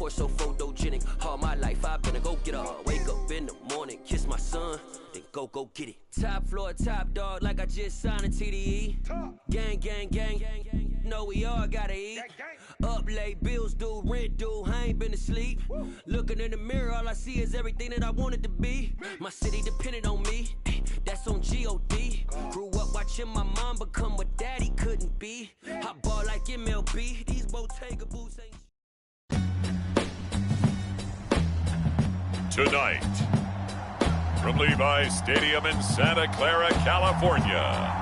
course so photogenic. All my life I've been a go-getter. Wake up in the morning, kiss my son, then go get it. Top floor, top dog, like I just signed a TDE. Gang, gang, gang, gang, gang. Know we all gotta eat. Up late, bills due, rent due, I ain't been asleep. Looking in the mirror, all I see is everything that I wanted to be. My city depended on me, that's on G.O.D. Grew up watching my mom become what daddy couldn't be. I ball like MLB, these Bottega boots ain't. Tonight, from Levi's Stadium in Santa Clara, California,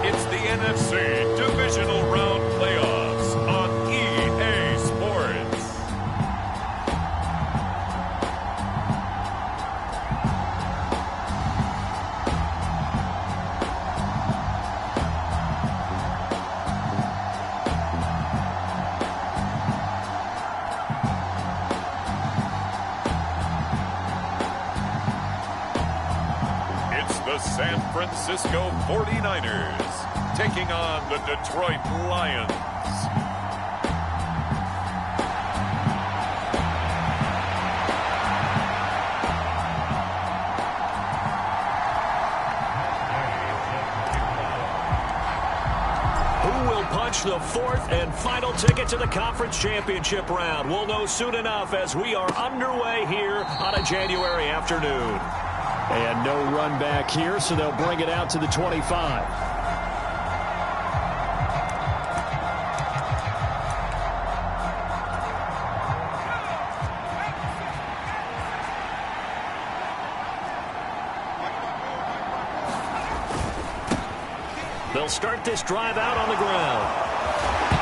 it's the NFC Divisional Round Playoffs on EA Sports. It's the San Francisco 49ers taking on the Detroit Lions. Who will punch the fourth and final ticket to the conference championship round? We'll know soon enough as we are underway here on a January afternoon. And no run back here, so they'll bring it out to the 25. They'll start this drive out on the ground.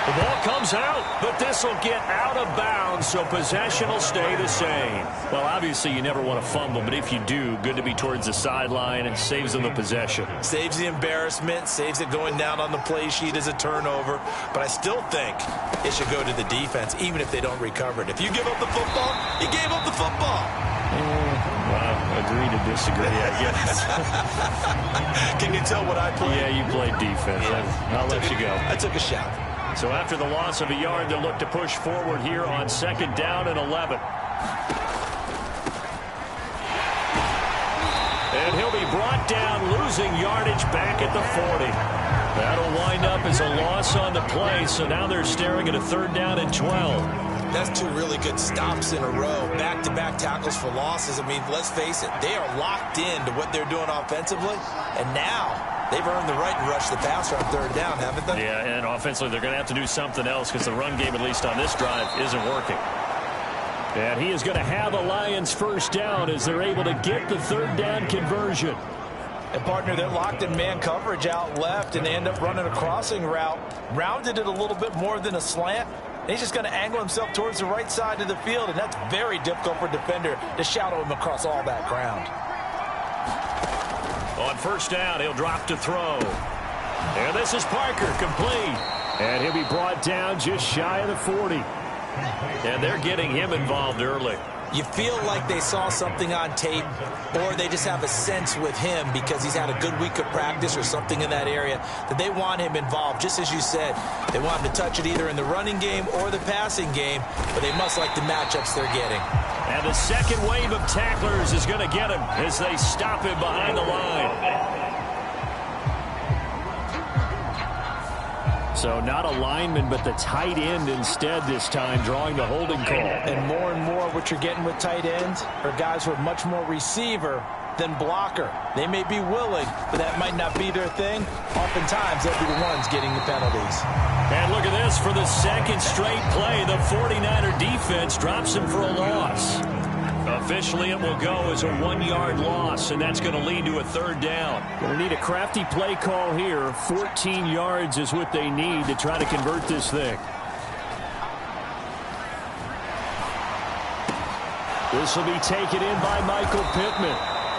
The ball comes out, but this will get out of bounds, so possession will stay the same. Well, obviously, you never want to fumble, but if you do, good to be towards the sideline and saves them the possession. Saves the embarrassment, saves it going down on the play sheet as a turnover, but I still think it should go to the defense, even if they don't recover it. If you give up the football, you gave up the football. Agree to disagree, I guess. Can you tell what I played? Yeah, you played defense. Yeah. I'll let you go. I took a shot. So after the loss of a yard, they'll look to push forward here on 2nd down and 11. And he'll be brought down, losing yardage back at the 40. That'll wind up as a loss on the play, so now they're staring at a 3rd down and 12. That's two really good stops in a row. Back-to-back tackles for losses. I mean, let's face it, they are locked into what they're doing offensively, and now they've earned the right to rush the passer on 3rd down, haven't they? Yeah, and offensively, they're going to have to do something else because the run game, at least on this drive, isn't working. And he is going to have a Lions 1st down as they're able to get the 3rd down conversion. And, partner, they're locked in man coverage out left, and they end up running a crossing route. Rounded it a little bit more than a slant. He's just going to angle himself towards the right side of the field, and that's very difficult for a defender to shadow him across all that ground. On 1st down, he'll drop to throw. And this is Parker, complete. And he'll be brought down just shy of the 40. And they're getting him involved early. You feel like they saw something on tape, or they just have a sense with him because he's had a good week of practice or something in that area that they want him involved. Just as you said, they want him to touch it either in the running game or the passing game, but they must like the matchups they're getting. And the second wave of tacklers is going to get him as they stop him behind the line. So not a lineman, but the tight end instead this time, drawing the holding call. And more what you're getting with tight ends are guys who are much more receiver than blocker. They may be willing, but that might not be their thing. Oftentimes, they'll be the ones getting the penalties. And look at this. For the 2nd straight play, the 49er defense drops him for a loss. Officially, it will go as a 1-yard loss, and that's going to lead to a 3rd down. Going to need a crafty play call here. 14 yards is what they need to try to convert this thing. This will be taken in by Michael Pittman.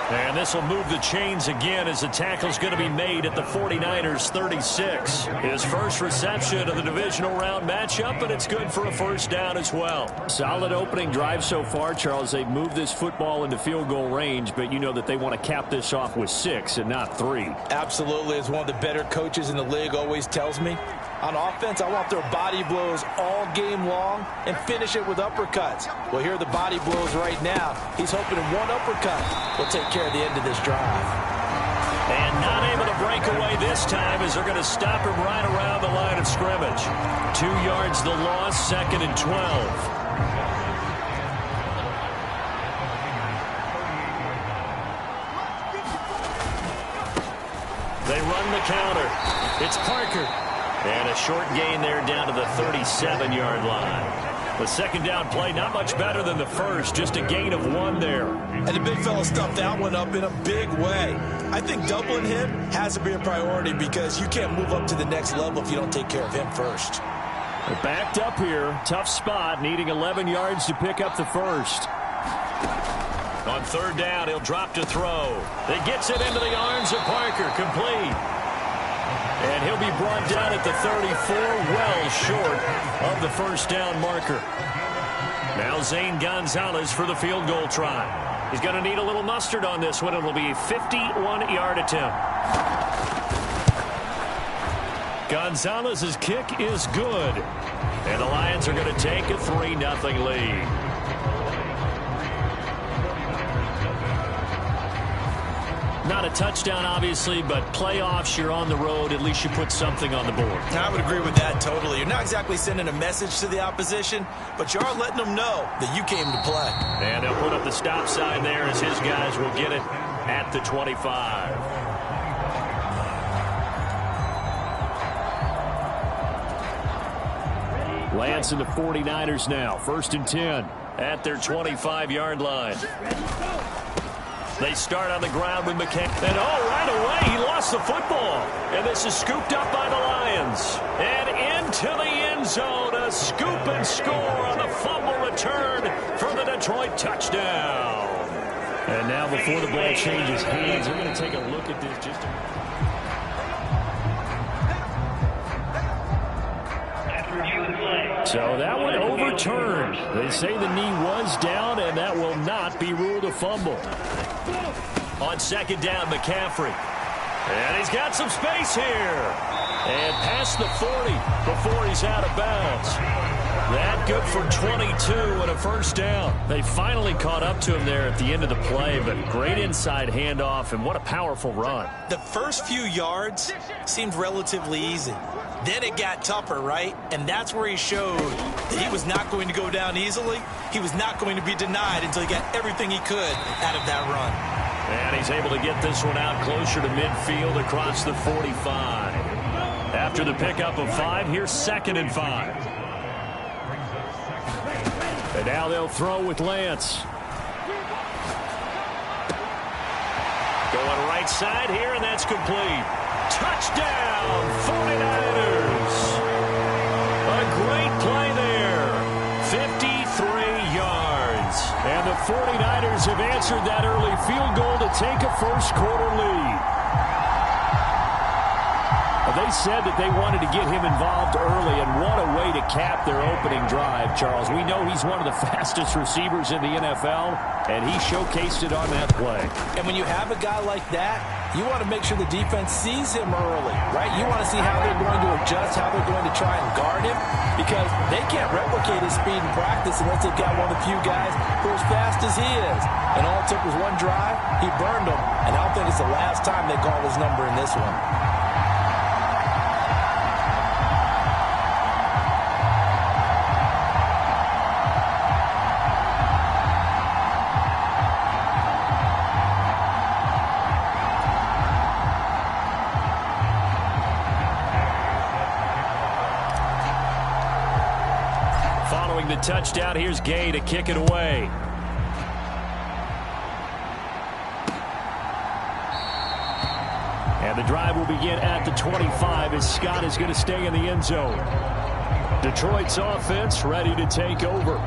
And this will move the chains again as the tackle's going to be made at the 49ers 36. His first reception of the divisional round matchup, and it's good for a 1st down as well. Solid opening drive so far, Charles. They've moved this football into field goal range, but you know that they want to cap this off with 6 and not 3. Absolutely. As one of the better coaches in the league always tells me, On offense, I want their body blows all game long and finish it with uppercuts. Well, here are the body blows right now. He's hoping in one uppercut will take care of the end of this drive. And not able to break away this time as they're going to stop him right around the line of scrimmage. 2 yards the loss, 2nd and 12. They run the counter. It's Parker. And a short gain there down to the 37-yard line. The second down play not much better than the first, just a gain of 1 there. And the big fella stuffed that one up in a big way. I think doubling him has to be a priority because you can't move up to the next level if you don't take care of him first. They're backed up here. Tough spot, needing 11 yards to pick up the first. On 3rd down, he'll drop to throw. It gets it into the arms of Parker, complete. And he'll be brought down at the 34, well short of the first down marker. Now Zane Gonzalez for the field goal try. He's going to need a little mustard on this one. It'll be a 51-yard attempt. Gonzalez's kick is good. And the Lions are going to take a 3-0 lead. Not a touchdown, obviously, but playoffs, you're on the road. At least you put something on the board. I would agree with that totally. You're not exactly sending a message to the opposition, but you are letting them know that you came to play. And they'll put up the stop sign there as his guys will get it at the 25. Lance and the 49ers now. 1st and 10 at their 25-yard line. They start on the ground with McCann. And right away, he lost the football. And this is scooped up by the Lions. And into the end zone, a scoop and score on the fumble return for the Detroit touchdown. And now before the ball changes hands, we're going to take a look at this just a So that one overturned. They say the knee was down, and that will not be ruled a fumble. On 2nd down, McCaffrey. And he's got some space here. And past the 40 before he's out of bounds. That good for 22 and a first down. They finally caught up to him there at the end of the play, but great inside handoff, and what a powerful run. The first few yards seemed relatively easy. Then it got tougher, right? And that's where he showed that he was not going to go down easily. He was not going to be denied until he got everything he could out of that run. And he's able to get this one out closer to midfield across the 45. After the pickup of 5, here's 2nd and 5. And now they'll throw with Lance. Going right side here, and that's complete. Touchdown, 49ers. A great play there. 53 yards. And the 49ers have answered that early field goal to take a first-quarter lead. They said that they wanted to get him involved early, and what a way to cap their opening drive, Charles. We know he's one of the fastest receivers in the NFL, and he showcased it on that play. And when you have a guy like that, you want to make sure the defense sees him early, right? You want to see how they're going to adjust, how they're going to try and guard him, because they can't replicate his speed in practice unless they've got one of the few guys who are as fast as he is. And all it took was one drive. He burned them, and I don't think it's the last time they call his number in this one. The touchdown. Here's Gay to kick it away. And the drive will begin at the 25 as Scott is going to stay in the end zone. Detroit's offense ready to take over.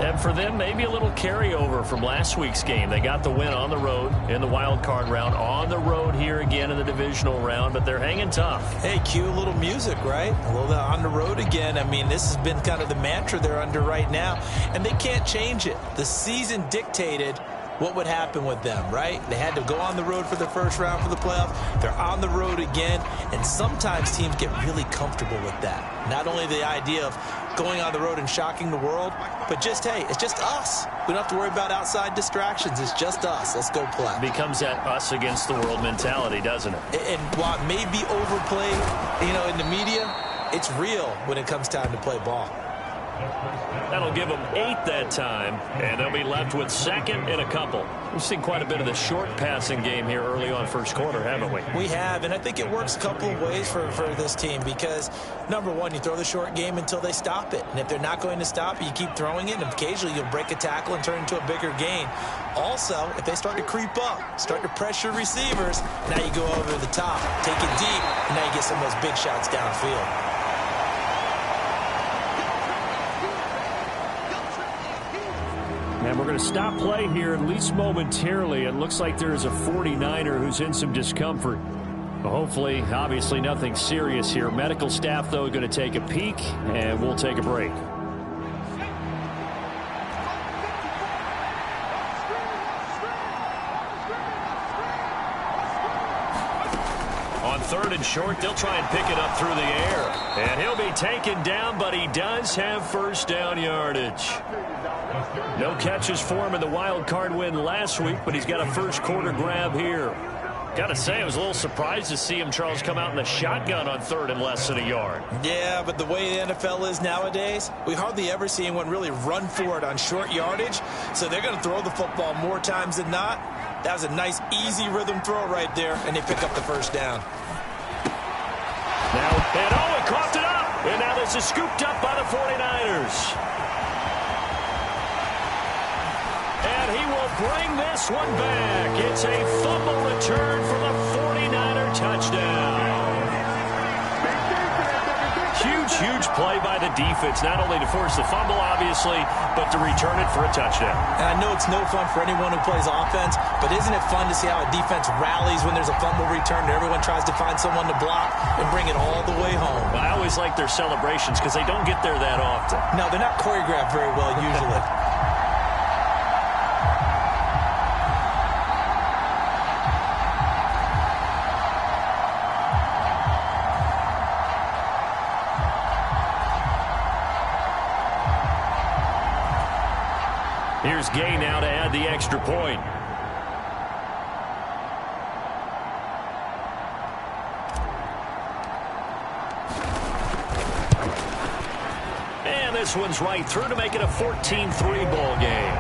And for them, maybe a little carryover from last week's game. They got the win on the road in the wild card round, on the road here again in the divisional round, but they're hanging tough. Hey, cue a little music, right? A little on the road again. I mean, this has been kind of the mantra they're under right now, and they can't change it. The season dictated what would happen with them, right? They had to go on the road for the first round for the playoffs. They're on the road again, and sometimes teams get really comfortable with that. Not only the idea of going on the road and shocking the world, but just, hey, it's just us. We don't have to worry about outside distractions. It's just us. Let's go play. Becomes that us against the world mentality, doesn't it? And while it may be overplayed, in the media, it's real when it comes time to play ball. That'll give them 8 that time, and they'll be left with second and a couple. We've seen quite a bit of the short passing game here early on first quarter, haven't we? We have, and I think it works a couple of ways for this team because, number one, you throw the short game until they stop it. And if they're not going to stop it, you keep throwing it, and occasionally you'll break a tackle and turn it into a bigger gain. Also, if they start to creep up, start to pressure receivers, now you go over the top, take it deep, and now you get some of those big shots downfield. And we're going to stop play here, at least momentarily. It looks like there is a 49er who's in some discomfort. Hopefully, obviously, nothing serious here. Medical staff, though, going to take a peek, and we'll take a break. On third and short, they'll try and pick it up through the air. And he'll be taken down, but he does have first down yardage. No catches for him in the wild card win last week, but he's got a first quarter grab here. Got to say, I was a little surprised to see him, Charles, come out in the shotgun on third and less than a yard. Yeah, but the way the NFL is nowadays, we hardly ever see anyone really run for it on short yardage, so they're going to throw the football more times than not. That was a nice, easy rhythm throw right there, and they pick up the first down. Now, and it coughed it up, and now this is scooped up by the 49ers. And he will bring this one back. It's a fumble return for the 49er touchdown. Huge play by the defense, not only to force the fumble, obviously, but to return it for a touchdown. And I know it's no fun for anyone who plays offense, but isn't it fun to see how a defense rallies when there's a fumble return and everyone tries to find someone to block and bring it all the way home? I always like their celebrations because they don't get there that often. No, they're not choreographed very well usually. Here's Gay now to add the extra point. And this one's right through to make it a 14-3 ball game.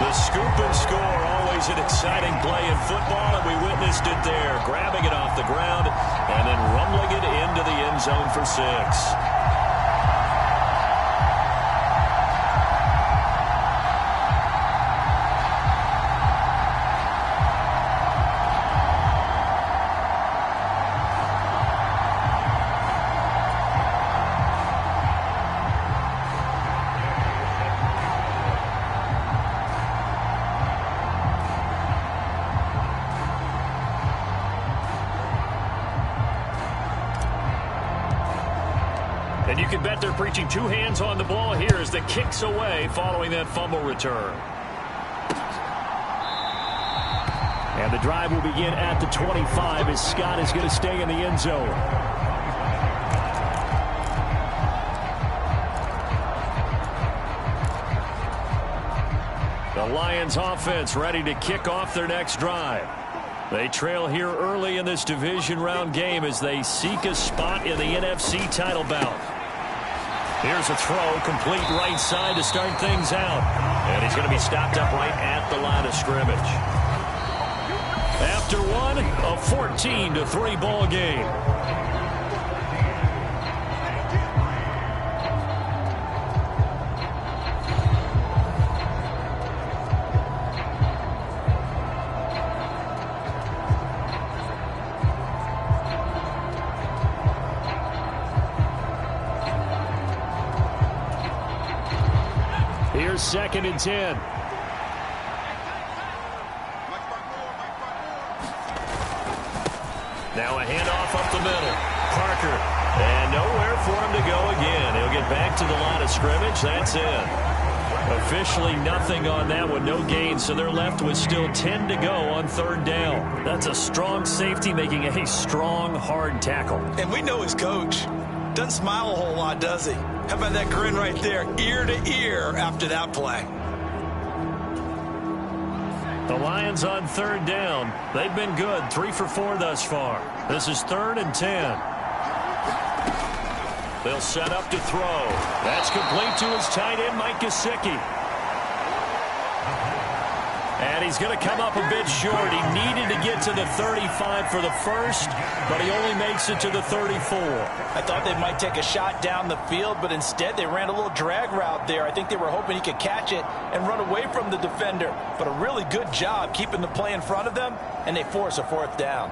The scoop and score, always an exciting play in football, and we witnessed it there. Grabbing it off the ground and then rumbling it into the end zone for 6. And you can bet they're preaching 2 hands on the ball here as the kick's away following that fumble return. And the drive will begin at the 25 as Scott is going to stay in the end zone. The Lions offense ready to kick off their next drive. They trail here early in this division round game as they seek a spot in the NFC title bout. Here's a throw, complete right side to start things out. And he's going to be stopped up right at the line of scrimmage. After one, a 14-3 ball game. Here's 2nd and 10. Now a handoff up the middle. Parker. And nowhere for him to go again. He'll get back to the line of scrimmage. That's it. Officially nothing on that one, no gain, so they're left with still 10 to go on third down. That's a strong safety making a strong, hard tackle. And we know his coach. Doesn't smile a whole lot, does he? How about that grin right there, ear to ear after that play? The Lions on third down. They've been good, 3 for 4 thus far. This is 3rd and 10. They'll set up to throw. That's complete to his tight end, Mike Gesicki. And he's going to come up a bit short. He needed to get to the 35 for the first, but he only makes it to the 34. I thought they might take a shot down the field, but instead they ran a little drag route there. I think they were hoping he could catch it and run away from the defender. But a really good job keeping the play in front of them, and they force a 4th down.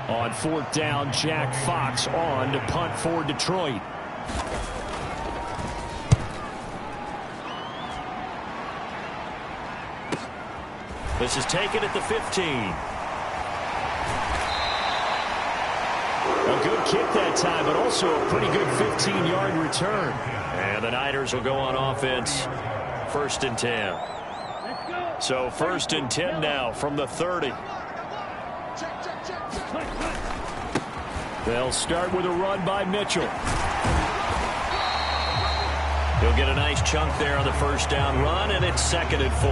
On 4th down, Jack Fox on to punt for Detroit. This is taken at the 15. A good kick that time, but also a pretty good 15-yard return. And the Niners will go on offense, 1st and 10. So 1st and 10 now from the 30. They'll start with a run by Mitchell. He'll get a nice chunk there on the 1st down run, and it's 2nd and 4.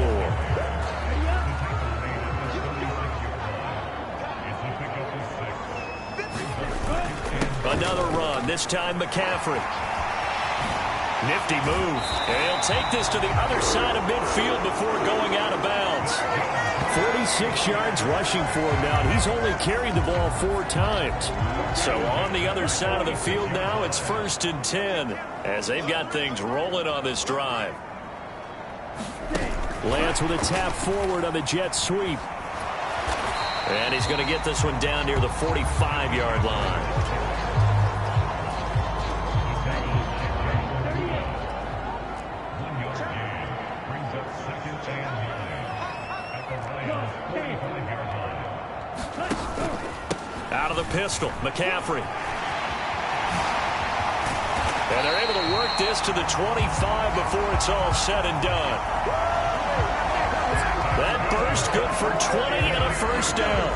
Another run, this time McCaffrey. Nifty move. And he'll take this to the other side of midfield before going out of bounds. 46 yards rushing for him now. He's only carried the ball 4 times. So on the other side of the field now, it's 1st and 10 as they've got things rolling on this drive. Lance with a tap forward on the jet sweep. And he's going to get this one down near the 45-yard line. Out of the pistol, McCaffrey. And they're able to work this to the 25 before it's all said and done. That burst good for 20 and a 1st down.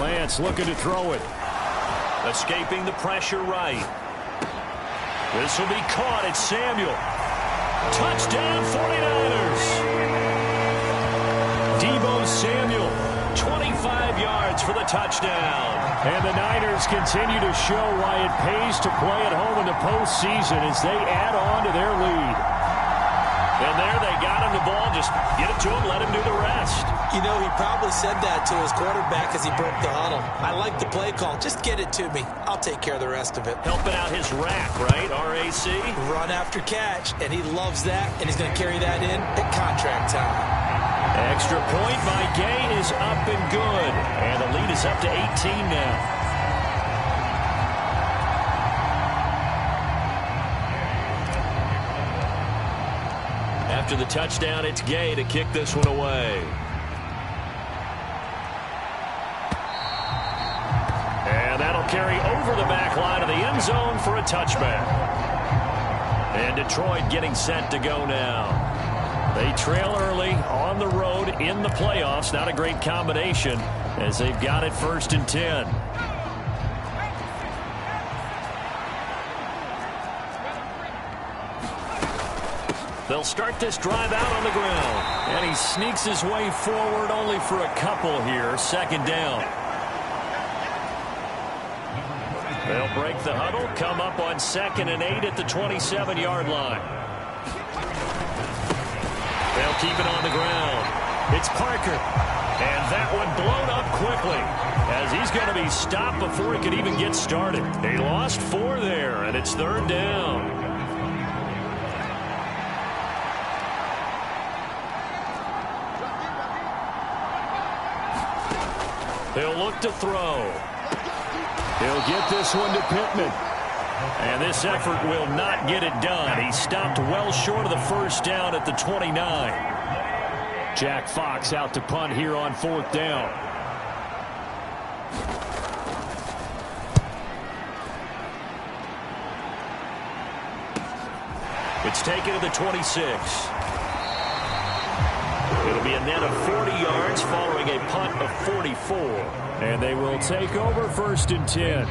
Lance looking to throw it. Escaping the pressure right. This will be caught. It's Samuel. Touchdown 49ers. Deebo Samuel, 25 yards for the touchdown. And the Niners continue to show why it pays to play at home in the postseason as they add on to their lead. And there they got him the ball. Just get it to him, let him do the rest. You know, he probably said that to his quarterback as he broke the huddle. I like the play call. Just get it to me. I'll take care of the rest of it. Helping out his rack, right? RAC. Run after catch, and he loves that, and he's going to carry that in at contract time. Extra point by Gay is up and good. And the lead is up to 18 now. After the touchdown, it's Gay to kick this one away. And that'll carry over the back line of the end zone for a touchback. And Detroit getting set to go now. They trail early on the road in the playoffs. Not a great combination as they've got it 1st and 10. They'll start this drive out on the ground. And he sneaks his way forward only for a couple here. 2nd down. They'll break the huddle, come up on 2nd and 8 at the 27-yard line. They'll keep it on the ground. It's Parker. And that one blown up quickly as he's going to be stopped before he could even get started. They lost 4 there, and it's 3rd down. He'll look to throw. He'll get this one to Pittman. And this effort will not get it done. He stopped well short of the first down at the 29. Jack Fox out to punt here on 4th down. It's taken to the 26. It'll be a net of 40 yards following a punt of 44. And they will take over 1st and 10.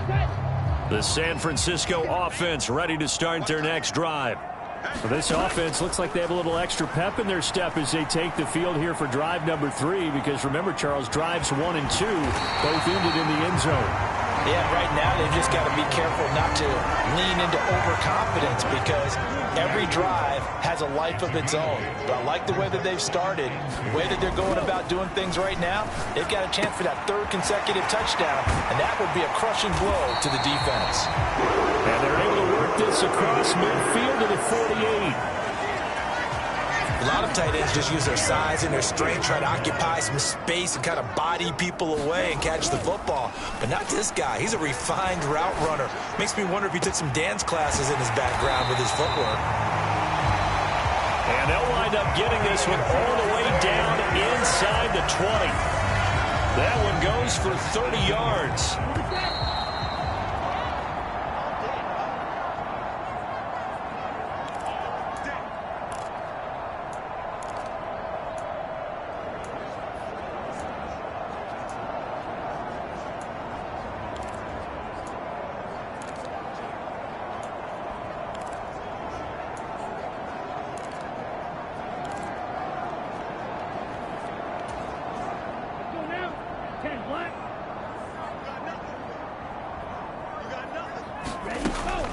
The San Francisco offense ready to start their next drive. Well, this offense looks like they have a little extra pep in their step as they take the field here for drive number 3. Because remember, Charles, drives 1 and 2 both ended in the end zone. Yeah, right now they've just got to be careful not to lean into overconfidence because every drive has a life of its own. But I like the way that they've started, the way that they're going about doing things right now. They've got a chance for that 3rd consecutive touchdown, and that would be a crushing blow to the defense. And they're able to work this across midfield to the 48. A lot of tight ends just use their size and their strength, try to occupy some space and kind of body people away and catch the football. But not this guy. He's a refined route runner. Makes me wonder if he took some dance classes in his background with his footwork. And they'll wind up getting this one all the way down inside the 20. That one goes for 30 yards.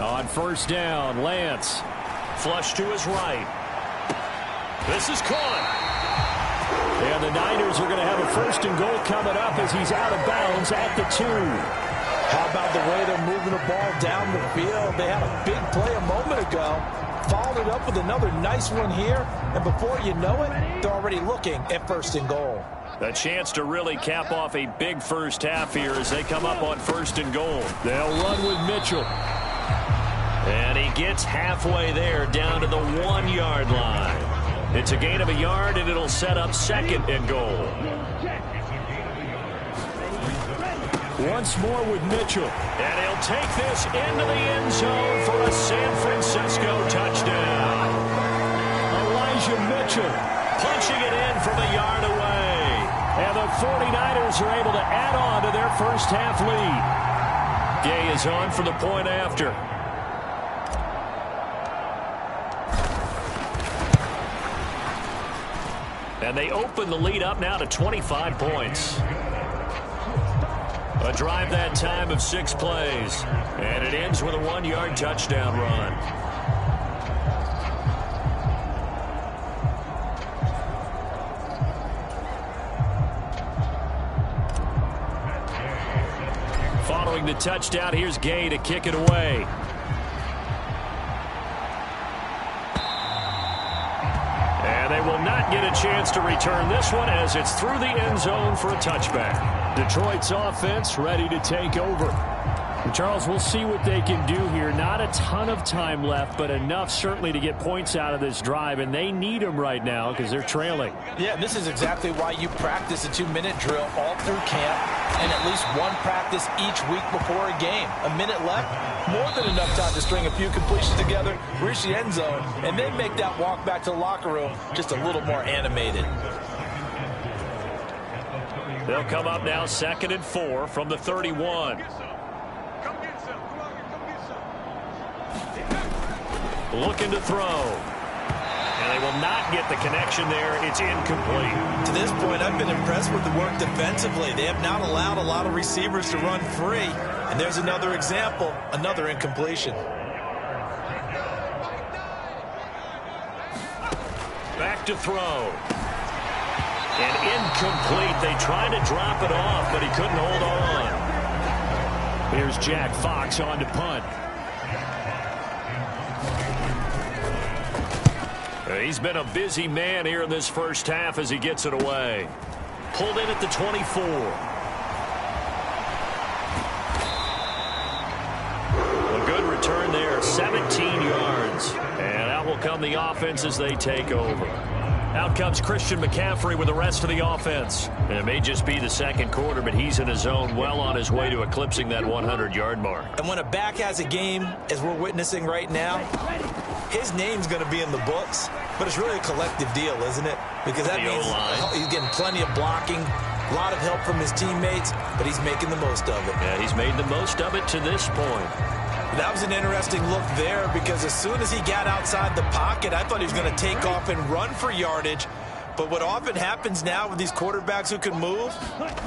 On 1st down, Lance. Flush to his right. This is caught. And the Niners are going to have a 1st and goal coming up as he's out of bounds at the 2. How about the way they're moving the ball down the field? They had a big play a moment ago. Followed it up with another nice one here. And before you know it, they're already looking at 1st and goal. A chance to really cap off a big first half here as they come up on 1st and goal. They'll run with Mitchell. And he gets halfway there down to the 1-yard line. It's a gain of a yard, and it'll set up 2nd and goal. Once more with Mitchell. And he'll take this into the end zone for a San Francisco touchdown. Elijah Mitchell punching it in from a yard away. And the 49ers are able to add on to their first half lead. Gay is on for the point after. And they open the lead up now to 25 points. A drive that time of 6 plays. And it ends with a 1-yard touchdown run. Following the touchdown, here's Gay to kick it away. And they will not get a chance to return this one as it's through the end zone for a touchback. Detroit's offense ready to take over. And Charles, we'll see what they can do here. Not a ton of time left, but enough certainly to get points out of this drive, and they need them right now because they're trailing. Yeah, this is exactly why you practice a 2-minute drill all through camp and at least one practice each week before a game. A minute left, more than enough time to string a few completions together, reach the end zone, and then make that walk back to the locker room just a little more animated. They'll come up now 2nd and 4 from the 31. Looking to throw. And they will not get the connection there. It's incomplete. To this point, I've been impressed with the work defensively. They have not allowed a lot of receivers to run free. And there's another example, another incompletion. Back to throw. And incomplete. They tried to drop it off, but he couldn't hold on. Here's Jack Fox on to punt. He's been a busy man here in this first half as he gets it away. Pulled in at the 24. A good return 15 yards. And out will come the offense as they take over. Out comes Christian McCaffrey with the rest of the offense. And it may just be the second quarter, but he's in his zone, well on his way to eclipsing that 100-yard mark. And when a back has a game, as we're witnessing right now, his name's going to be in the books, but it's really a collective deal, isn't it? Because that means he's getting plenty of blocking, a lot of help from his teammates, but he's making the most of it. Yeah, he's made the most of it to this point. That was an interesting look there, because as soon as he got outside the pocket, I thought he was going to take off and run for yardage. But what often happens now with these quarterbacks who can move,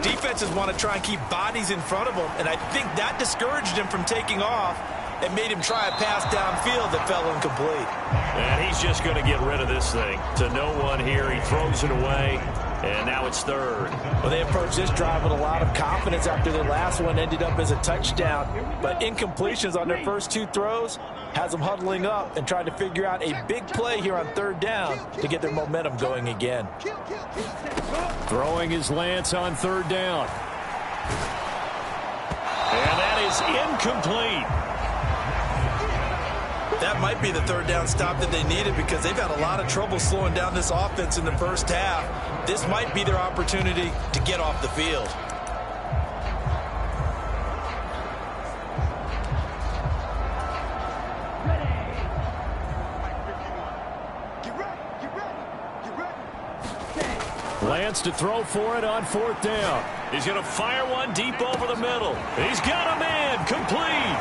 defenses want to try and keep bodies in front of them, and I think that discouraged him from taking off and made him try a pass downfield that fell incomplete. And he's just going to get rid of this thing to no one here. He throws it away, and now it's third. Well, they approached this drive with a lot of confidence after their last one ended up as a touchdown. But incompletions on their first two throws has them huddling up and trying to figure out a big play here on third down to get their momentum going again. Throwing is Lance on third down. And that is incomplete. That might be the third down stop that they needed, because they've had a lot of trouble slowing down this offense in the first half. This might be their opportunity to get off the field. Lance to throw for it on fourth down. He's going to fire one deep over the middle. He's got a man. Complete.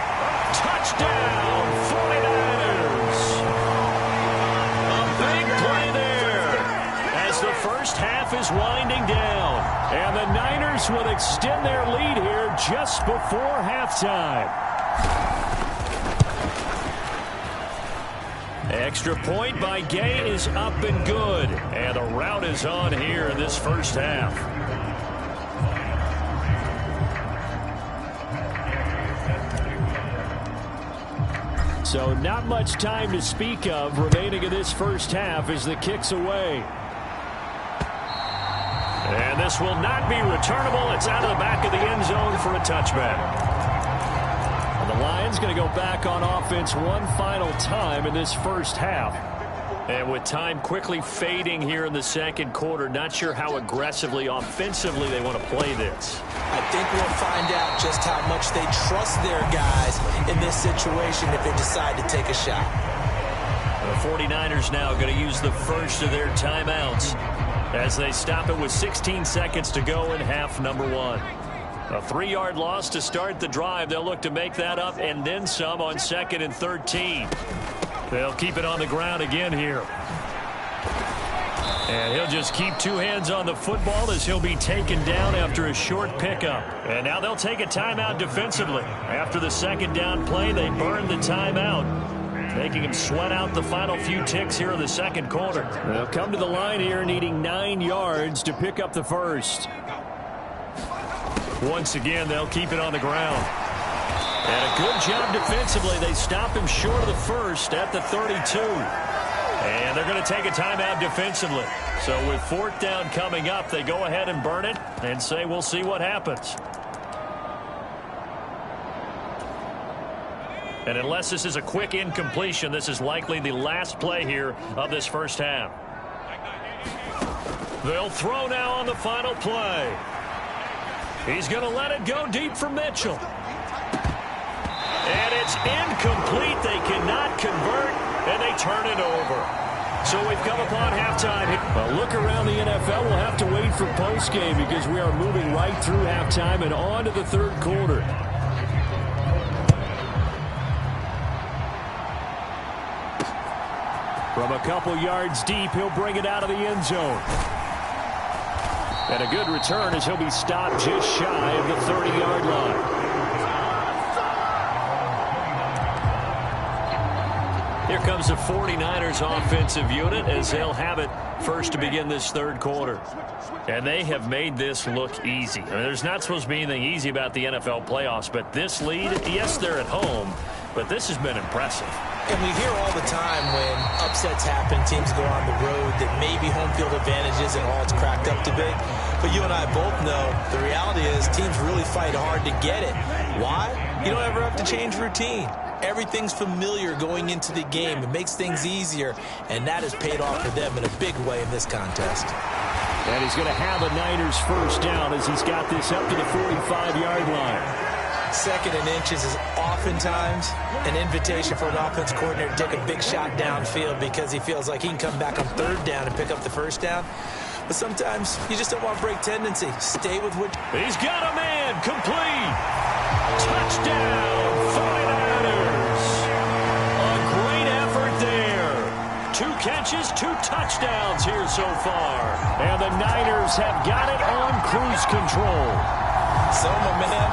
Touchdown, 49ers. A big play there as the first half is winding down. And the Niners will extend their lead here just before halftime. Extra point by Gay is up and good. And the route is on here in this first half. So not much time to speak of remaining in this first half as the kick's away. And this will not be returnable. It's out of the back of the end zone for a touchback. And the Lions going to go back on offense one final time in this first half. And with time quickly fading here in the second quarter, not sure how aggressively, offensively they want to play this. I think we'll find out just how much they trust their guys in this situation if they decide to take a shot. The 49ers now going to use the first of their timeouts as they stop it with 16 seconds to go in half number one. A 3-yard loss to start the drive. They'll look to make that up and then some on 2nd and 13. They'll keep it on the ground again here. And he'll just keep two hands on the football as he'll be taken down after a short pickup. And now they'll take a timeout defensively. After the second down play, they burned the timeout, making him sweat out the final few ticks here in the second quarter. They'll come to the line here needing 9 yards to pick up the first. Once again, they'll keep it on the ground. And a good job defensively. They stop him short of the first at the 32. And they're going to take a timeout defensively. So with fourth down coming up, they go ahead and burn it and say we'll see what happens. And unless this is a quick incompletion, this is likely the last play here of this first half. They'll throw now on the final play. He's going to let it go deep for Mitchell. And it's incomplete. They cannot convert, and they turn it over. So we've come upon halftime. A look around the NFL. We'll have to wait for postgame because we are moving right through halftime and on to the third quarter. From a couple yards deep, he'll bring it out of the end zone. And a good return as he'll be stopped just shy of the 30-yard line. Here comes the 49ers offensive unit as they'll have it first to begin this third quarter. And they have made this look easy. I mean, there's not supposed to be anything easy about the NFL playoffs, but this lead, yes, they're at home, but this has been impressive. And we hear all the time when upsets happen, teams go on the road, that maybe home field advantage isn't all it's cracked up to be. But you and I both know the reality is teams really fight hard to get it. Why? You don't ever have to change routine. Everything's familiar going into the game. It makes things easier, and that has paid off for them in a big way in this contest. And he's going to have a Niners first down as he's got this up to the 45-yard line. 2nd and inches is oftentimes an invitation for an offense coordinator to take a big shot downfield because he feels like he can come back on 3rd down and pick up the first down. But sometimes you just don't want to break tendency. Stay with what... He's got a man. Complete. Touchdown, 49ers. A great effort there. 2 catches, 2 touchdowns here so far. And the Niners have got it on cruise control. So, my man,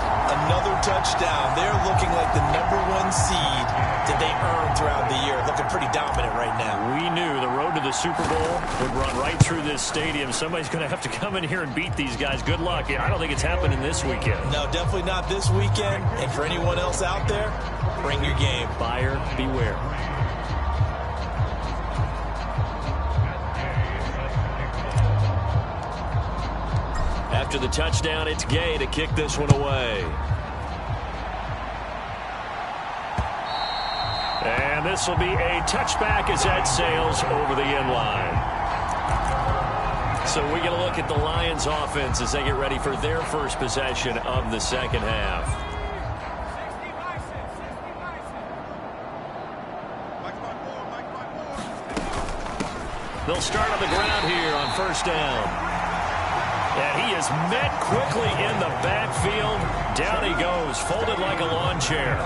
another touchdown. They're looking like the #1 seed that they earned throughout the year. Looking pretty dominant right now. We knew the road to the Super Bowl would run right through this stadium. Somebody's going to have to come in here and beat these guys. Good luck. I don't think it's happening this weekend. No, definitely not this weekend. And for anyone else out there, bring your game. Buyer beware. After the touchdown, it's Gay to kick this one away. And this will be a touchback as that sails over the end line. So we get a look at the Lions offense as they get ready for their first possession of the second half. They'll start on the ground here on first down. And he is met quickly in the backfield. Down he goes, folded like a lawn chair.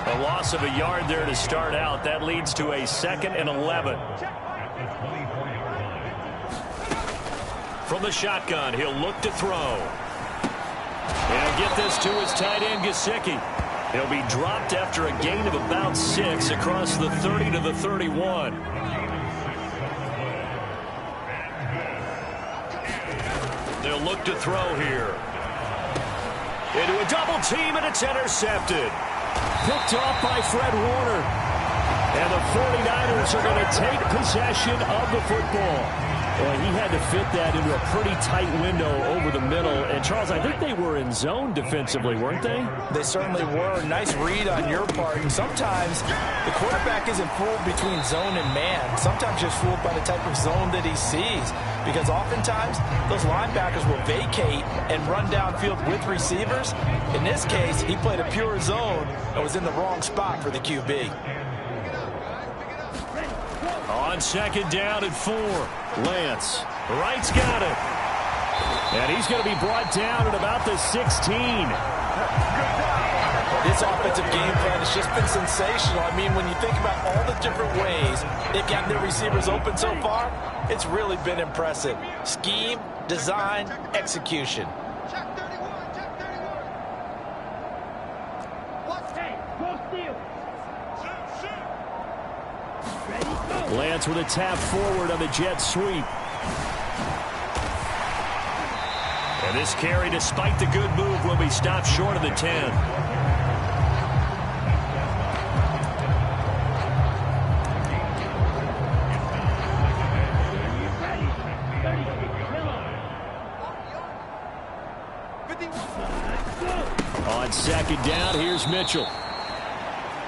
A loss of a yard there to start out. That leads to a 2nd and 11. From the shotgun, he'll look to throw. And get this to his tight end, Gesicki. He'll be dropped after a gain of about 6 across the 30 to the 31. They'll look to throw here. Into a double team, and it's intercepted. Picked off by Fred Warner. And the 49ers are going to take possession of the football. Well, he had to fit that into a pretty tight window over the middle. And, Charles, I think they were in zone defensively, weren't they? They certainly were. Nice read on your part. And sometimes the quarterback isn't fooled between zone and man. Sometimes just fooled by the type of zone that he sees. Because oftentimes, those linebackers will vacate and run downfield with receivers. In this case, he played a pure zone and was in the wrong spot for the QB. On 2nd down and 4. Lance. Wright's got it. And he's going to be brought down at about the 16. This offensive game plan has just been sensational. I mean, when you think about all the different ways they've gotten their receivers open so far, it's really been impressive. Scheme, design, execution. Lance with a tap forward on the jet sweep. And this carry, despite the good move, will be stopped short of the 10. On 2nd down, here's Mitchell.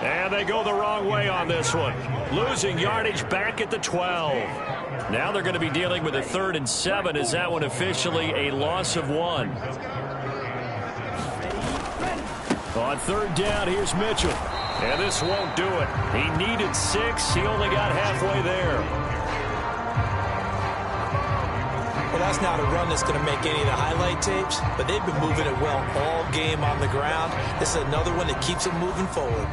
And they go the wrong way on this one. Losing yardage back at the 12. Now they're going to be dealing with a 3rd and 7. Is that one officially a loss of 1? On 3rd down, here's Mitchell. And this won't do it. He needed 6. He only got halfway there. Well, that's not a run that's going to make any of the highlight tapes, but they've been moving it well all game on the ground. This is another one that keeps them moving forward.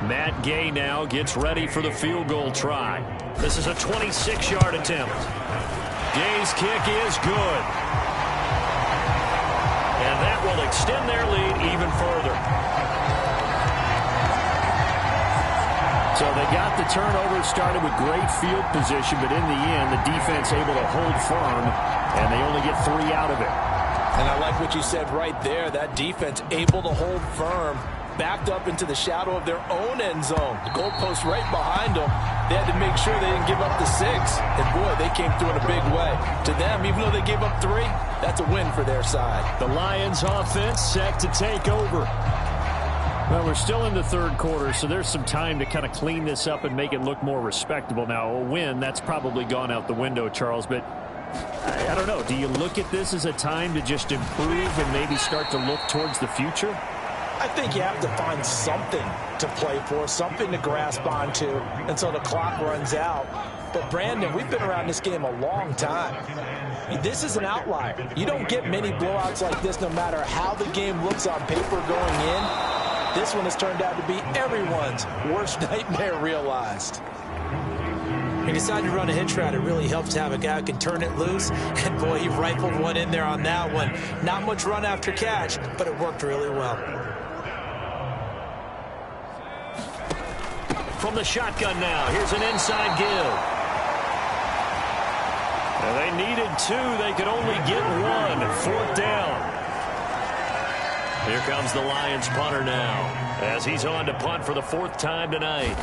Matt Gay now gets ready for the field goal try. This is a 26-yard attempt. Gay's kick is good. And that will extend their lead even further. So they got the turnover started with great field position, but in the end, the defense able to hold firm, and they only get 3 out of it. And I like what you said right there. That defense able to hold firm backed up into the shadow of their own end zone. The goalpost right behind them. They had to make sure they didn't give up the 6. And, boy, they came through in a big way. To them, even though they gave up 3, that's a win for their side. The Lions offense set to take over. Well, we're still in the third quarter, so there's some time to kind of clean this up and make it look more respectable. Now, a win, that's probably gone out the window, Charles, but I don't know. Do you look at this as a time to just improve and maybe start to look towards the future? I think you have to find something to play for, something to grasp onto until the clock runs out. But, Brandon, we've been around this game a long time. This is an outlier. You don't get many blowouts like this no matter how the game looks on paper going in. This one has turned out to be everyone's worst nightmare realized. He decided to run a hitch route. It really helps to have a guy who can turn it loose. And, boy, he rifled one in there on that one. Not much run after catch, but it worked really well. From the shotgun now, here's an inside give. And they needed 2. They could only get 1. 4th down. Here comes the Lions punter now as he's on to punt for the 4th time tonight.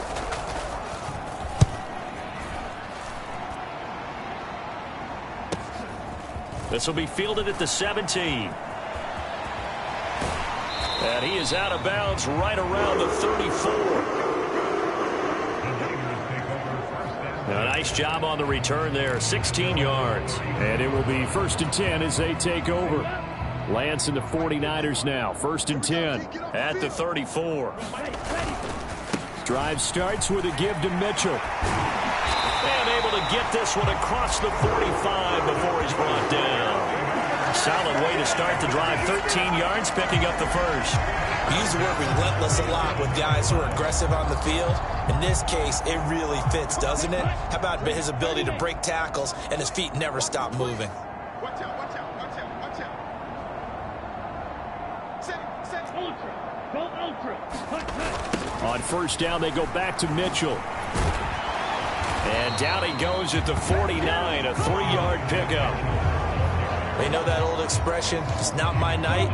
This will be fielded at the 17. And he is out of bounds right around the 34. A nice job on the return there, 16 yards. And it will be 1st and 10 as they take over. Lance and the 49ers now. 1st and 10 at the 34. Drive starts with a give to Mitchell. And able to get this one across the 45 before he's brought down. Solid way to start the drive. 13 yards, picking up the first. We use the word relentless a lot with guys who are aggressive on the field. In this case, it really fits, doesn't it? How about his ability to break tackles and his feet never stop moving? Watch out, watch out, watch out, watch out. Set ultra. Go ultra. On 1st down, they go back to Mitchell. And down he goes at the 49, a 3-yard pickup. They know that old expression, it's not my night.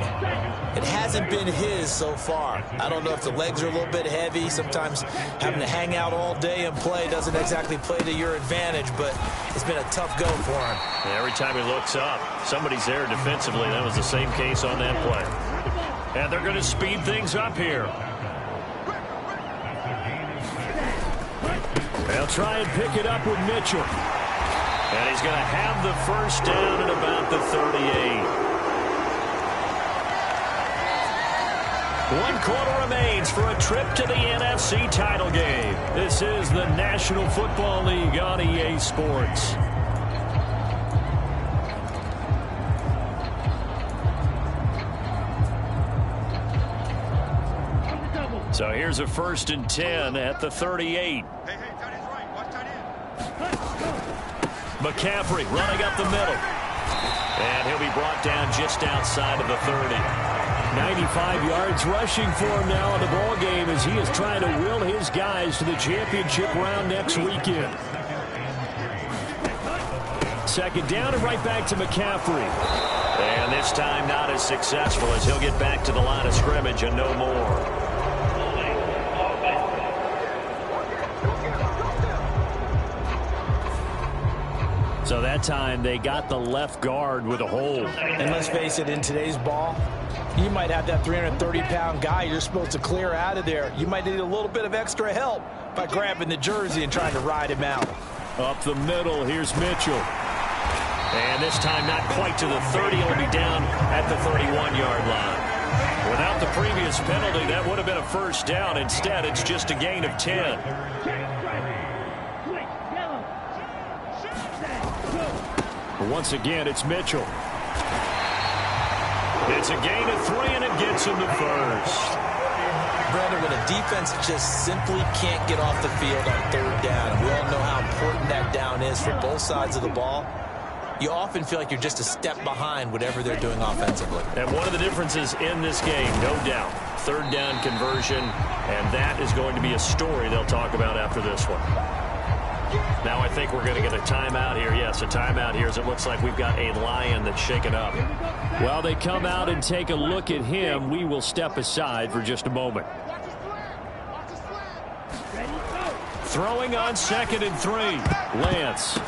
It hasn't been his so far. I don't know if the legs are a little bit heavy. Sometimes having to hang out all day and play doesn't exactly play to your advantage, but it's been a tough go for him. And every time he looks up, somebody's there defensively. That was the same case on that play. And they're going to speed things up here. They'll try and pick it up with Mitchell. And he's going to have the 1st down at about the 38. 1 quarter remains for a trip to the NFC title game. This is the National Football League on EA Sports. So here's a 1st and 10 at the 38. Hey, tight end's right. Watch tight end. McCaffrey running up the middle. And he'll be brought down just outside of the 30. 95 yards rushing for him now in the ball game as he is trying to will his guys to the championship round next weekend. 2nd down and right back to McCaffrey. And this time not as successful as he'll get back to the line of scrimmage and no more. So that time they got the left guard with a hold. And let's face it, in today's ball, you might have that 330-pound guy you're supposed to clear out of there. You might need a little bit of extra help by grabbing the jersey and trying to ride him out. Up the middle, here's Mitchell. And this time not quite to the 30. He'll be down at the 31-yard line. Without the previous penalty, that would have been a 1st down. Instead, it's just a gain of 10. Once again, it's Mitchell. It's a gain of 3, and it gets him the 1st. Brandon, when a defense just simply can't get off the field on 3rd down, and we all know how important that down is for both sides of the ball, you often feel like you're just a step behind whatever they're doing offensively. And one of the differences in this game, no doubt, 3rd down conversion, and that is going to be a story they'll talk about after this one. Now I think we're going to get a timeout here. Yes, a timeout here as it looks like we've got a Lion that's shaken up. While they come out and take a look at him, we will step aside for just a moment. Throwing on 2nd and 3. Lance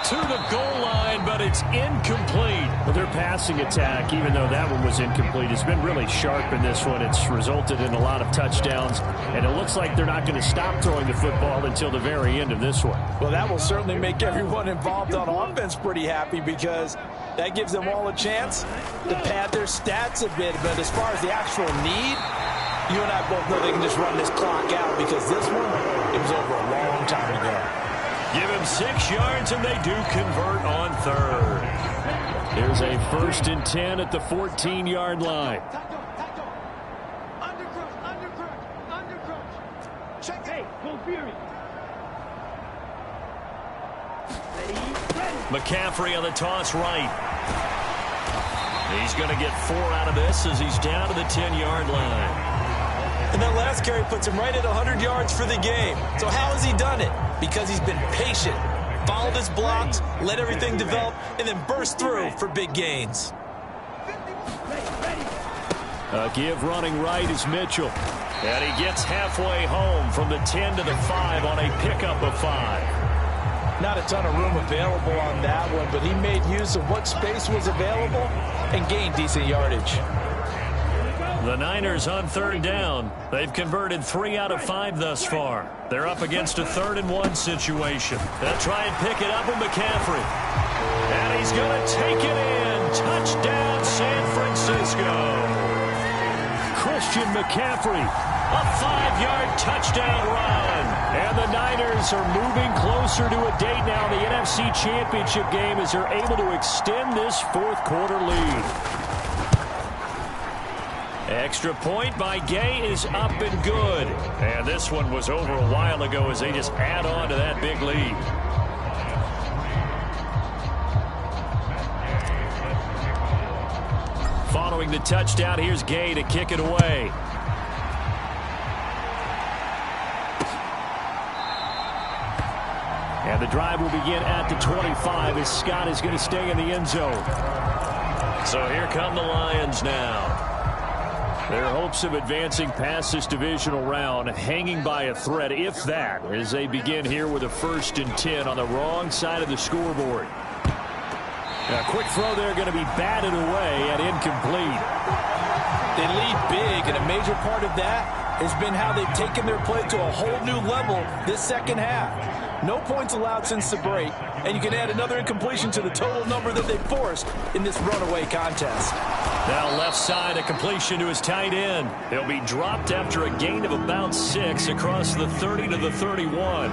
to the goal line, but it's incomplete. Well, their passing attack, even though that one was incomplete, has been really sharp in this one. It's resulted in a lot of touchdowns, and it looks like they're not going to stop throwing the football until the very end of this one. Well, that will certainly make everyone involved on offense pretty happy because that gives them all a chance to pad their stats a bit. But as far as the actual need, you and I both know they can just run this clock out because this one, it was over a long time ago. Give him 6 yards, and they do convert on 3rd. There's a 1st and 10 at the 14-yard line. Check it. Go Fury. McCaffrey on the toss right. He's going to get 4 out of this as he's down to the 10-yard line. And that last carry puts him right at 100 yards for the game. So how has he done it? Because he's been patient, followed his blocks, let everything develop, and then burst through for big gains. A give running right is Mitchell. And he gets halfway home from the 10 to the 5 on a pickup of 5. Not a ton of room available on that one, but he made use of what space was available and gained decent yardage. The Niners on 3rd down. They've converted 3 out of 5 thus far. They're up against a 3rd and 1 situation. They'll try and pick it up with McCaffrey. And he's going to take it in. Touchdown, San Francisco. Christian McCaffrey, a 5-yard touchdown run. And the Niners are moving closer to a date now in the NFC Championship game as they're able to extend this 4th quarter lead. Extra point by Gay is up and good. And this one was over a while ago as they just add on to that big lead. Following the touchdown, here's Gay to kick it away. And the drive will begin at the 25 as Scott is going to stay in the end zone. So here come the Lions now. Their hopes of advancing past this divisional round hanging by a thread, if that, as they begin here with a 1st and 10 on the wrong side of the scoreboard. A quick throw there going to be batted away and incomplete. They lead big, and a major part of that has been how they've taken their play to a whole new level this second half. No points allowed since the break, and you can add another incompletion to the total number that they forced in this runaway contest. Now left side, a completion to his tight end. He'll be dropped after a gain of about 6 across the 30 to the 31.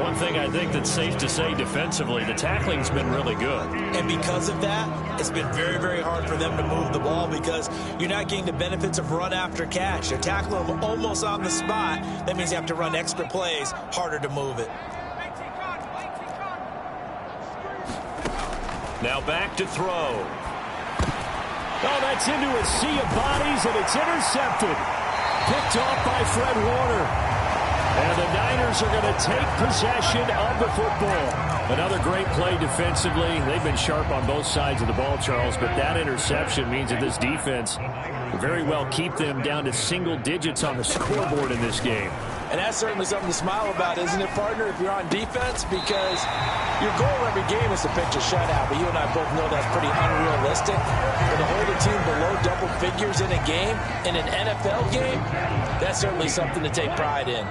One thing I think that's safe to say defensively, the tackling's been really good. And because of that, it's been very, very hard for them to move the ball because you're not getting the benefits of run after catch. They're tackling them almost on the spot. That means you have to run extra plays, harder to move it. Now back to throw. Oh, that's into a sea of bodies, and it's intercepted. Picked off by Fred Warner. And the Niners are going to take possession of the football. Another great play defensively. They've been sharp on both sides of the ball, Charles, but that interception means that this defense will very well keep them down to single digits on the scoreboard in this game. And that's certainly something to smile about, isn't it, partner, if you're on defense? Because your goal every game is to pitch a shutout, but you and I both know that's pretty unrealistic. But to hold a team below double figures in a game, in an NFL game, that's certainly something to take pride in.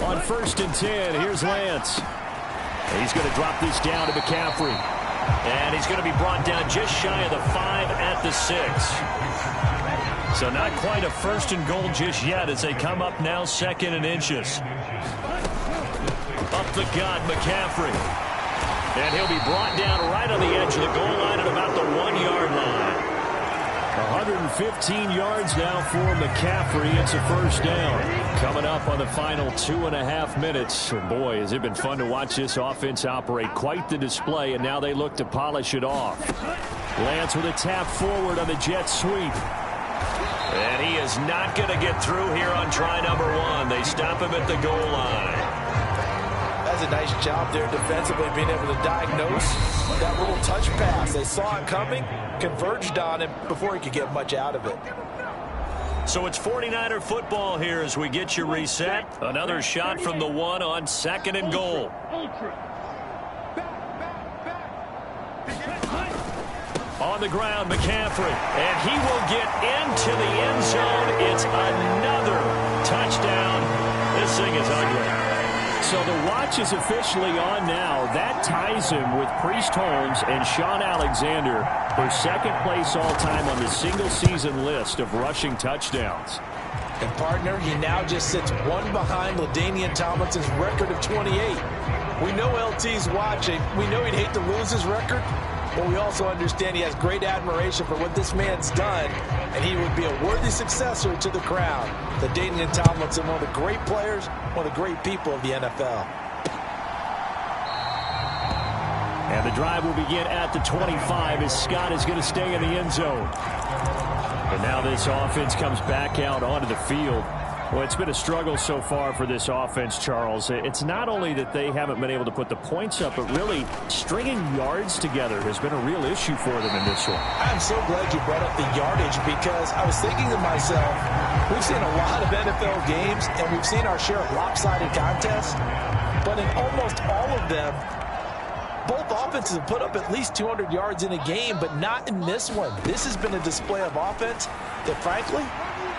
On 1st and 10, here's Lance. He's going to drop this down to McCaffrey. And he's going to be brought down just shy of the 5 at the 6. So not quite a 1st and goal just yet as they come up now 2nd and inches. Up the gut, McCaffrey. And he'll be brought down right on the edge of the goal line at about the 1-yard line. 115 yards now for McCaffrey. It's a 1st down. Coming up on the final 2.5 minutes. And boy, has it been fun to watch this offense operate. Quite the display, and now they look to polish it off. Lance with a tap forward on the jet sweep. And he is not going to get through here on try number 1. They stop him at the goal line. That's a nice job there defensively, being able to diagnose that little touch pass. They saw it coming, converged on him before he could get much out of it. So it's 49er football here as we get you reset. Another shot from the 1 on 2nd and goal. On the ground, McCaffrey, and he will get into the end zone. It's another touchdown. This thing is ugly. So the watch is officially on now. That ties him with Priest Holmes and Sean Alexander for 2nd place all-time on the single-season list of rushing touchdowns. And, partner, he now just sits 1 behind LaDainian Tomlinson's record of 28. We know LT's watching. We know he'd hate to lose his record. But we also understand he has great admiration for what this man's done, and he would be a worthy successor to the crown. LaDainian Tomlinson, one of the great players, one of the great people of the NFL. And the drive will begin at the 25 as Scott is going to stay in the end zone. And now this offense comes back out onto the field. Well, it's been a struggle so far for this offense, Charles. It's not only that they haven't been able to put the points up, but really stringing yards together has been a real issue for them in this one. I'm so glad you brought up the yardage, because I was thinking to myself, we've seen a lot of NFL games, and we've seen our share of lopsided contests, but in almost all of them, both offenses have put up at least 200 yards in a game, but not in this one. This has been a display of offense that, frankly,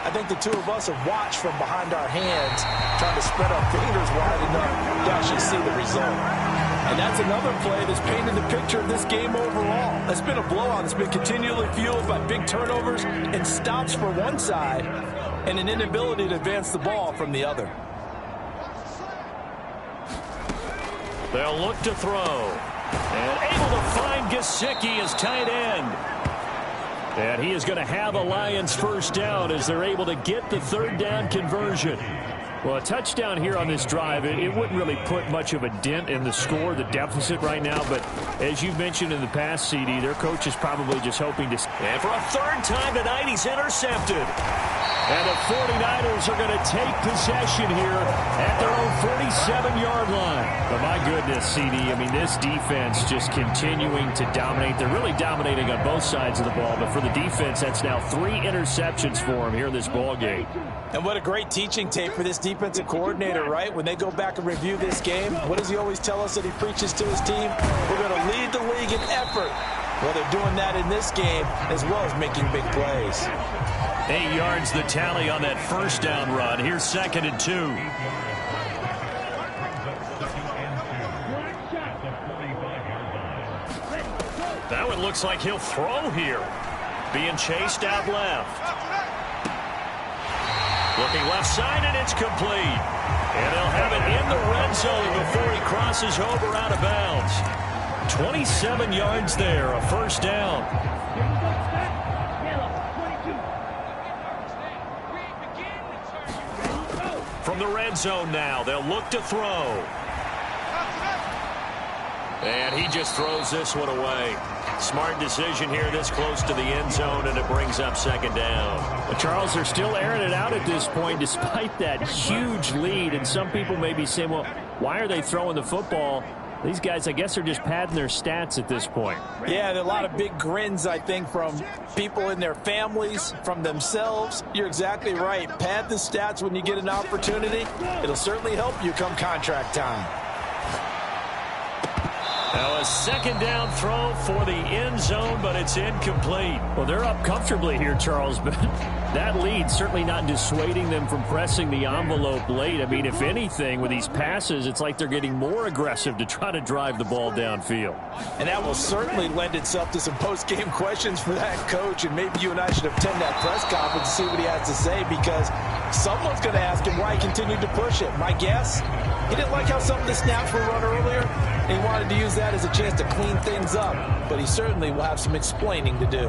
I think the two of us have watched from behind our hands, trying to spread our fingers wide enough to actually see the result. And that's another play that's painted the picture of this game overall. It's been a blowout. It's been continually fueled by big turnovers and stops for one side and an inability to advance the ball from the other. They'll look to throw. And able to find Gesicki as tight end. And he is going to have a Lions first down as they're able to get the 3rd down conversion. Well, a touchdown here on this drive, it wouldn't really put much of a dent in the score, the deficit right now. But as you mentioned in the past, CD, their coach is probably just hoping to... And for a 3rd time tonight, he's intercepted. And the 49ers are going to take possession here at their own 47-yard line. But my goodness, CD, I mean, this defense just continuing to dominate. They're really dominating on both sides of the ball. But for the defense, that's now 3 interceptions for them here in this ball game. And what a great teaching tape for this defensive coordinator, right? When they go back and review this game, what does he always tell us that he preaches to his team? We're going to lead the league in effort. Well, they're doing that in this game as well as making big plays. 8 yards the tally on that first down run. Here's 2nd and 2. That one looks like he'll throw here. Being chased out left. Looking left side, and it's complete. And they'll have it in the red zone before he crosses over out of bounds. 27 yards there, a first down. From the red zone now, they'll look to throw. And he just throws this one away. Smart decision here this close to the end zone, and it brings up 2nd down. But Charles, they're still airing it out at this point despite that huge lead. And some people may be saying, well, why are they throwing the football? These guys, I guess, are just padding their stats at this point. Yeah, there are a lot of big grins, I think, from people in their families, from themselves. You're exactly right. Pad the stats when you get an opportunity. It'll certainly help you come contract time. Now a 2nd down throw for the end zone, but it's incomplete. Well, they're up comfortably here, Charles, but that lead certainly not dissuading them from pressing the envelope late. I mean, if anything, with these passes, it's like they're getting more aggressive to try to drive the ball downfield. And that will certainly lend itself to some post-game questions for that coach, and maybe you and I should attend that press conference to see what he has to say, because someone's going to ask him why he continued to push it. My guess, he didn't like how some of the snaps were run earlier, and he wanted to use that as a chance to clean things up, but he certainly will have some explaining to do.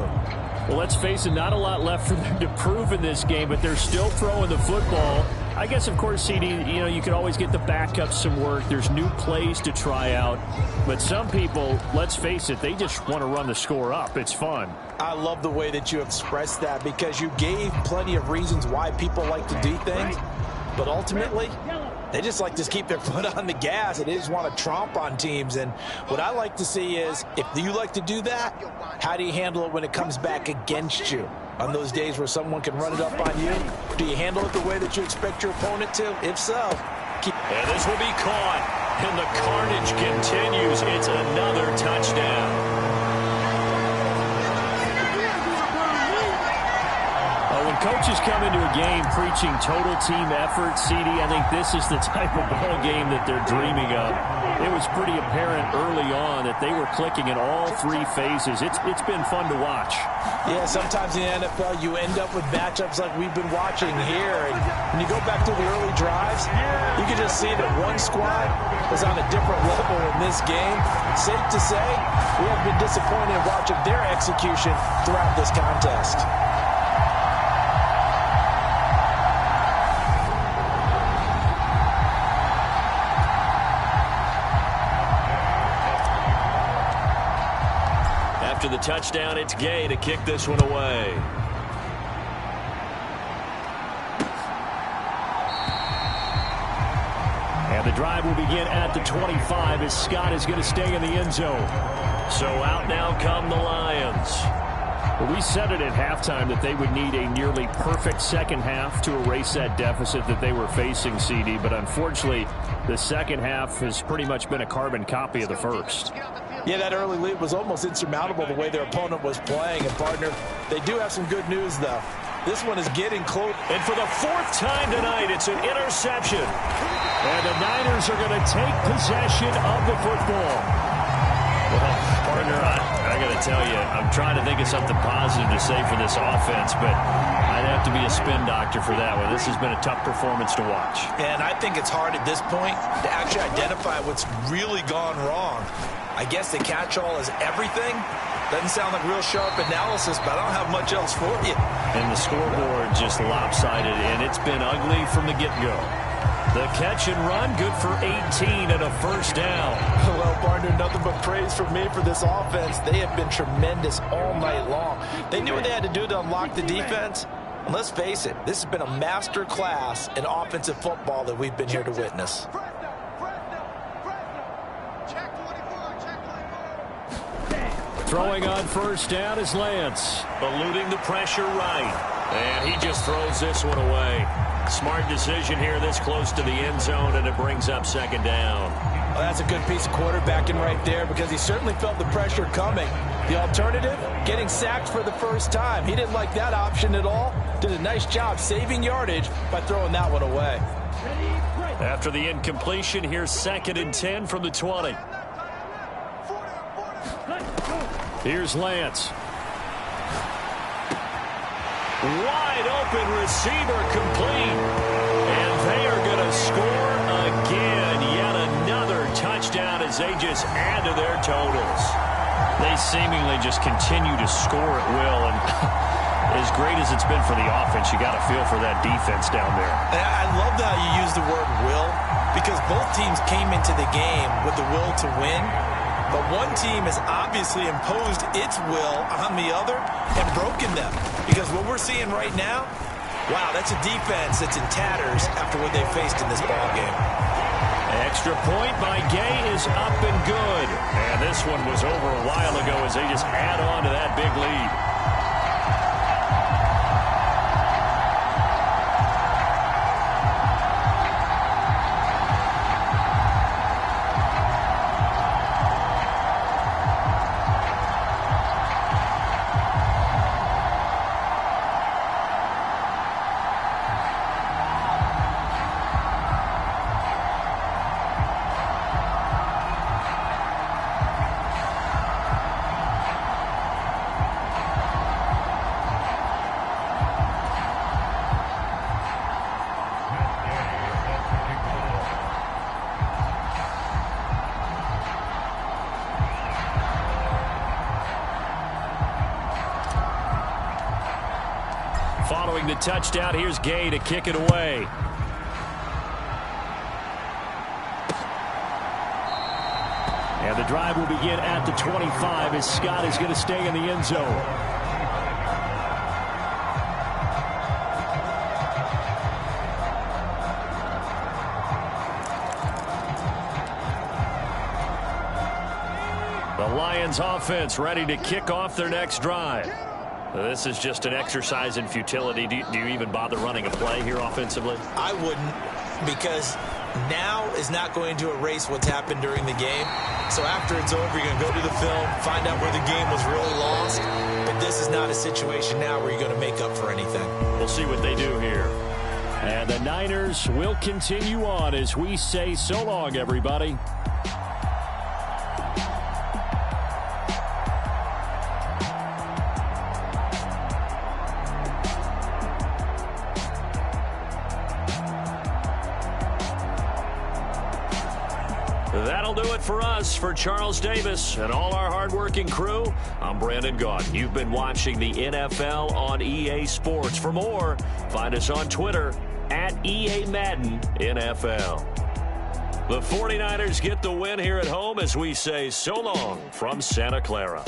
Well, let's face it, not a lot left for them to prove in this game, but they're still throwing the football. I guess, of course, CD, you can always get the backups some work. There's new plays to try out. But some people, let's face it, they just want to run the score up. It's fun. I love the way that you expressed that because you gave plenty of reasons why people like to do things. But ultimately, they just like to keep their foot on the gas, and they just want to tromp on teams. And what I like to see is, if you like to do that, how do you handle it when it comes back against you? On those days where someone can run it up on you, do you handle it the way that you expect your opponent to? If so, and this will be caught, and the carnage continues. It's another touchdown. When coaches come into a game preaching total team effort, CD, I think this is the type of ball game that they're dreaming of. It was pretty apparent early on that they were clicking in all three phases. It's been fun to watch. Yeah, sometimes in the NFL you end up with matchups like we've been watching here. And when you go back to the early drives, you can just see that one squad is on a different level in this game. Safe to say, we have been disappointed in watching their execution throughout this contest. After the touchdown, it's Gay to kick this one away. And the drive will begin at the 25 as Scott is going to stay in the end zone. So out now come the Lions. Well, we said it at halftime that they would need a nearly perfect second half to erase that deficit that they were facing, CD. But unfortunately, the second half has pretty much been a carbon copy of the first. Yeah, that early lead was almost insurmountable the way their opponent was playing. And, partner, they do have some good news, though. This one is getting close. And for the fourth time tonight, it's an interception. And the Niners are going to take possession of the football. Well, partner, I got to tell you, I'm trying to think of something positive to say for this offense, but I'd have to be a spin doctor for that one. This has been a tough performance to watch. And I think it's hard at this point to actually identify what's really gone wrong. I guess the catch-all is everything. Doesn't sound like real sharp analysis, but I don't have much else for you. And the scoreboard just lopsided, and it's been ugly from the get-go. The catch and run, good for 18 and a first down. Well, partner, nothing but praise from me for this offense. They have been tremendous all night long. They knew what they had to do to unlock the defense. And let's face it, this has been a master class in offensive football that we've been here to witness. Throwing on first down is Lance. Eluding the pressure right. And he just throws this one away. Smart decision here this close to the end zone, and it brings up second down. Well, that's a good piece of quarterbacking right there because he certainly felt the pressure coming. The alternative, getting sacked for the first time. He didn't like that option at all. Did a nice job saving yardage by throwing that one away. After the incompletion, here's 2nd and 10 from the 20. Here's Lance. Wide open receiver complete. And they are going to score again. Yet another touchdown as they just add to their totals. They seemingly just continue to score at will. And as great as it's been for the offense, you got to feel for that defense down there. I love how you use the word will, because both teams came into the game with the will to win. But one team has obviously imposed its will on the other and broken them. Because what we're seeing right now, wow, that's a defense that's in tatters after what they faced in this ballgame. Extra point by Gay is up and good. And this one was over a while ago as they just add on to that big lead. Following the touchdown, here's Gay to kick it away. And the drive will begin at the 25 as Scott is going to stay in the end zone. The Lions offense ready to kick off their next drive. This is just an exercise in futility. Do you even bother running a play here offensively? I wouldn't, because now is not going to erase what's happened during the game. So after it's over, you're going to go to the film, find out where the game was really lost. But this is not a situation now where you're going to make up for anything. We'll see what they do here. And the Niners will continue on as we say so long, everybody. That'll do it for us. For Charles Davis and all our hardworking crew, I'm Brandon Gaudin. You've been watching the NFL on EA Sports. For more, find us on Twitter at EA Madden NFL. The 49ers get the win here at home as we say so long from Santa Clara.